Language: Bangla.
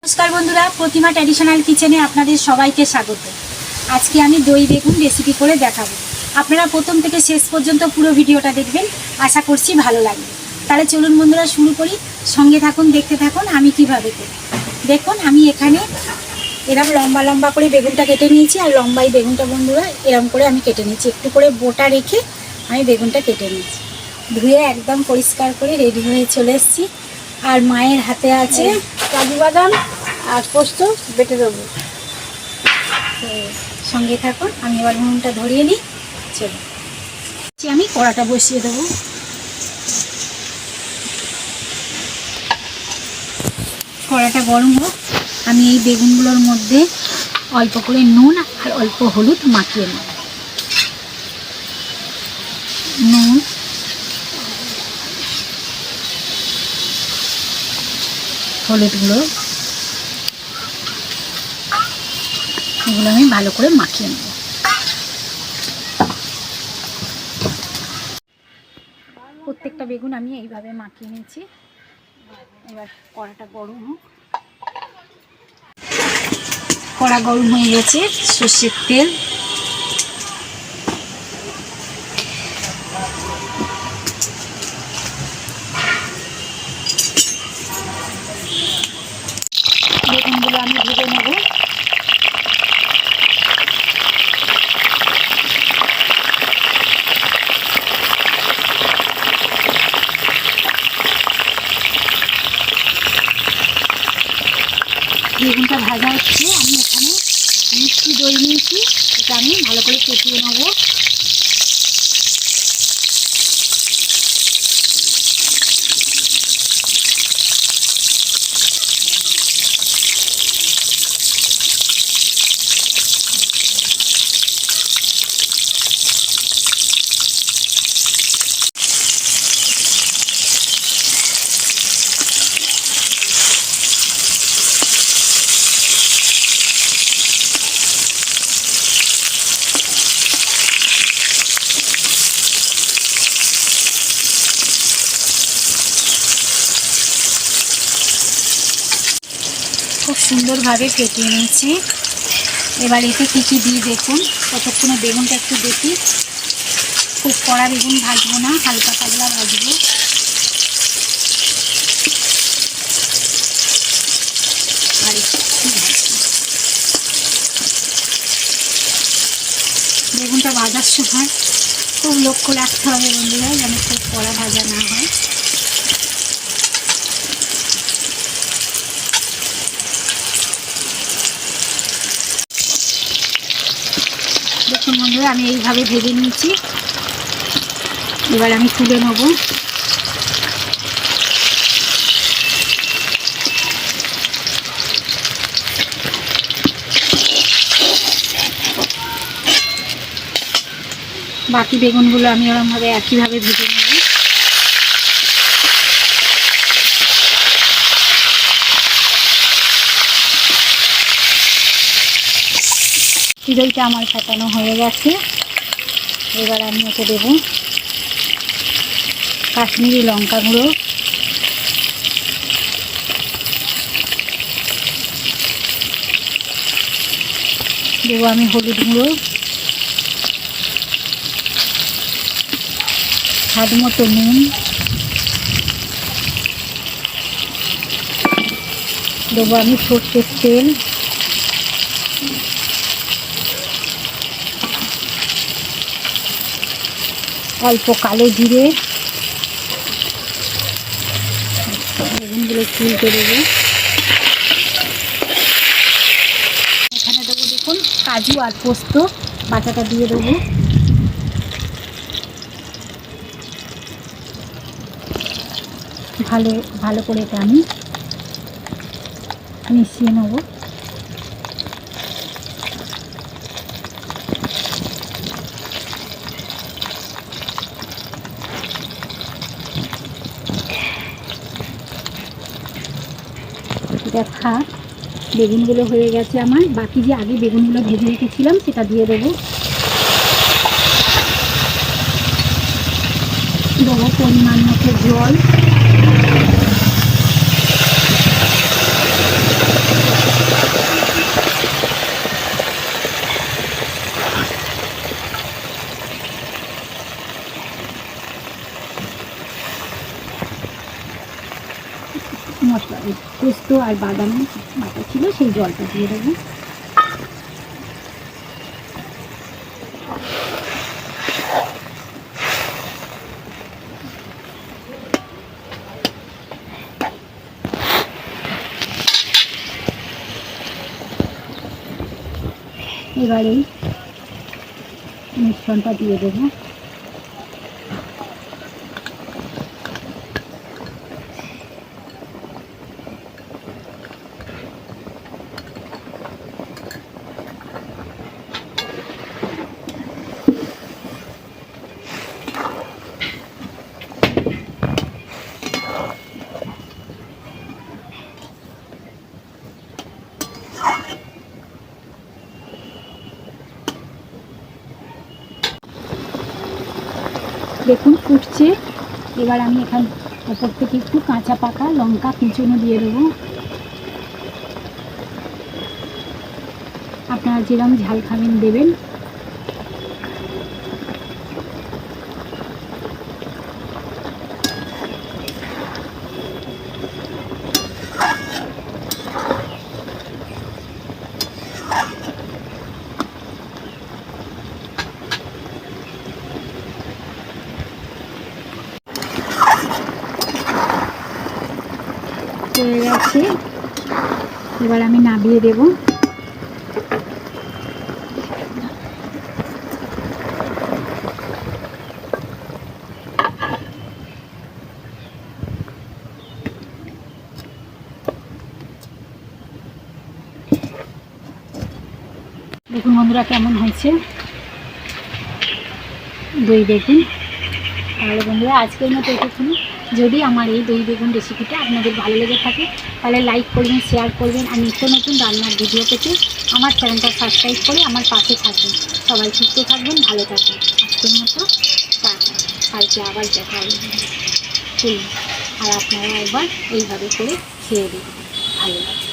नमस्कार बंधुरा प्रतिमा ट्रेडिशनल किचेने आपनादेर सबाइके स्वागत। आज के आमी दई बेगुन रेसिपि करे देखाबो। आपनारा प्रथम थेके शेष पर्यन्त पुरो भिडियोटा देखबेन, आशा करछि भालो लागबे। ताहले चलुन बंधुरा शुरू करी, संगे थाकुन देखते थाकुन आमी किभाबे करी। देखुन आमी एखाने एरकम लम्बा लम्बा करे बेगुनटा केटे निয়েছি আর লম্বাই বেগুনটা বন্ধুরা এরকম করে আমি কেটে নিয়েছি। একটু করে বোটা রেখে আমি বেগুনটা কেটে নিয়েছি। ধুয়ে একদম পরিষ্কার করে রেডি হয়ে চলে এসেছি। আর মায়ের হাতে আছে কাজু বাদাম আর পোস্ত বেটে দেবো। সঙ্গে থাকুন, আমি এবার নুনটা ধরিয়ে নিই। চলো আমি কড়াটা বসিয়ে দেবো। কড়াটা গরম হোক, আমি এই বেগুনগুলোর মধ্যে অল্প করে নুন আর অল্প হলুদ মাখিয়ে নেব। নুন, হলুদ গুঁড়ো, এগুলো আমি ভালো করে মাখিয়ে নেব। প্রত্যেকটা বেগুন আমি এইভাবে মাখিয়ে নিয়েছি। এবার কড়াটা গরম হোক। কড়া গরম হয়ে গেছে, সর্ষের তেল, বেগুনগুলো আমি ভেজে নেব। বেগুনটা ভাজা হচ্ছে, আমি এখানে মিষ্টি দই নিয়েছি, এটা আমি ভালো করে কষিয়ে নেব। খুব সুন্দরভাবে ফেটিয়ে নিয়েছি। এবার এতে কী কী দিই দেখুন। ততক্ষণে বেগুনটা একটু দেখি, খুব কড়া বেগুন ভাজবো না, হালকা পাতলা ভাজবো। আর একটু ভাজবো। বেগুনটা ভাজার সময় খুব লক্ষ্য রাখতে হবে বন্ধুরা, যেন খুব কড়া ভাজা না হয়। দেখুন বন্ধুরা, আমি এইভাবে ভেজে নিয়েছি। এবার আমি তুলে নেব। বাকি বেগুনগুলো আমি এরকমভাবে একইভাবে ভেজে নেব। দইটা আমার ফাটানো হয়ে গেছে। এবার আমি ওকে দেব কাশ্মীরি লঙ্কা গুঁড়ো, দেবো আমি হলুদ গুঁড়ো, স্বাদ মতো নুন, দেবো আমি সর্ষের তেল, অল্প কালো জিরে, বেগুনগুলো তুলতে দেবো। এখানে দেবো দেখুন কাজু আর পোস্ত বাটাটা দিয়ে দেবো। ভালো ভালো করে এটা আমি মিশিয়ে নেব। দেখা বেগুনগুলো হয়ে গেছে আমার। বাকি যে আগে বেগুনগুলো ভেজে রেখেছিলাম সেটা দিয়ে দেবো। দেবো পরিমাণ মতো জল। পোস্ত আর বাদাম বাটা ছিল, সেই জলটা দিয়ে দেবো। এবারে মিশ্রণটা দিয়ে দেবো। দেখুন ফুটছে। এবার আমি এখান ওপর থেকে একটু কাঁচা পাকা লঙ্কা কুচনো দিয়ে দেবো। আপনারা যেরকম ঝাল খাবেন দেবেন। হয়ে গেছে, এবার আমি নামিয়ে দেব। দেখুন বন্ধুরা কেমন হয়েছে দই বেগুন। তাহলে বন্ধুরা আজকের মতো এটুকুনি। যদি আমার এই দই বেগুন রেসিপিটা আপনাদের ভালো লেগে থাকে তাহলে লাইক করবেন, শেয়ার করবেন, আর নিত্য নতুন রান্নার ভিডিও পেতে আমার চ্যানেলটা সাবস্ক্রাইব করে আমার পাশে থাকবেন। সবাই সুস্থ থাকবেন, ভালো থাকবেন। আজকের মতো টাটা, কালকে আবার দেখা হবে। চলুন, আর আপনারা একবার এইভাবে করে খেয়ে দেখবেন, ভালো লাগবে।